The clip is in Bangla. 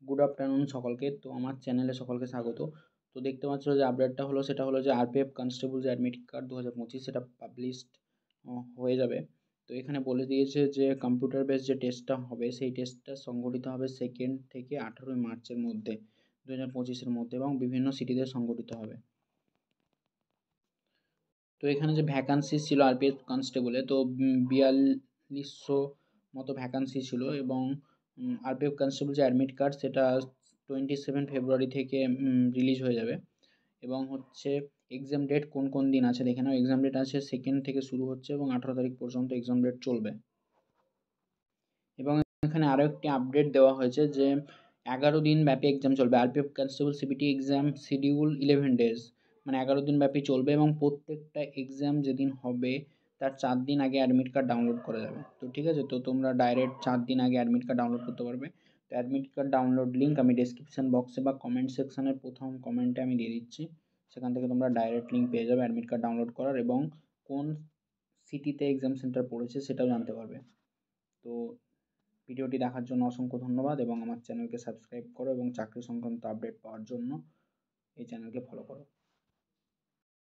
গুড আফটারনুন সকলকে। তো আমার চ্যানেলে সকলকে স্বাগত। তো দেখতে পাচ্ছ যে আপডেটটা হলো, সেটা হলো যে আরপিএফ কনস্টেবল যে অ্যাডমিট কার্ড 2025 সেটা পাবলিশড হয়ে যাবে। তো এখানে বলে দিয়েছে যে কম্পিউটার বেস যে টেস্টটা হবে সেই টেস্টটা সংগঠিত হবে 2 থেকে 18 মার্চের মধ্যে 2025-এর মধ্যে, এবং বিভিন্ন সিটিতে সংগঠিত হবে। তো এখানে যে ভ্যাকান্সি ছিল আরপিএফ কনস্টেবলে, তো 4200 মতো ভ্যাকান্সি ছিল, এবং আরপিএফ কনস্টেবল যে অ্যাডমিট কার্ড সেটা 27 ফেব্রুয়ারি থেকে রিলিজ হয়ে যাবে। এবং হচ্ছে এক্সাম ডেট কোন কোন দিন আছে দেখে নাও। এক্সাম ডেট আছে 2 থেকে শুরু হচ্ছে এবং 18 তারিখ পর্যন্ত এক্সাম ডেট চলবে। এবং এখানে আরও একটি আপডেট দেওয়া হয়েছে যে 11 দিন ব্যাপী এক্সাম চলবে। RPF constable CBT exam schedule 11 days, মানে 11 দিন ব্যাপী চলবে, এবং প্রত্যেকটা এক্সাম যেদিন হবে তার 4 দিন আগে অ্যাডমিট কার্ড ডাউনলোড করা যাবে। তো ঠিক আছে, তো তোমরা ডাইরেক্ট 4 দিন আগে অ্যাডমিট কার্ড ডাউনলোড করতে পারবে। তো অ্যাডমিট কার্ড ডাউনলোড লিঙ্ক আমি ডেসক্রিপশন বক্সে বা কমেন্ট সেকশনের প্রথম কমেন্টে আমি দিয়ে দিচ্ছি। সেখান থেকে তোমরা ডাইরেক্ট লিঙ্ক পেয়ে যাবে অ্যাডমিট কার্ড ডাউনলোড করার, এবং কোন সিটিতে এক্সাম সেন্টার পড়েছে সেটাও জানতে পারবে। তো ভিডিওটি দেখার জন্য অসংখ্য ধন্যবাদ, এবং আমার চ্যানেলকে সাবস্ক্রাইব করো এবং চাকরি সংক্রান্ত আপডেট পাওয়ার জন্য এই চ্যানেলকে ফলো করো।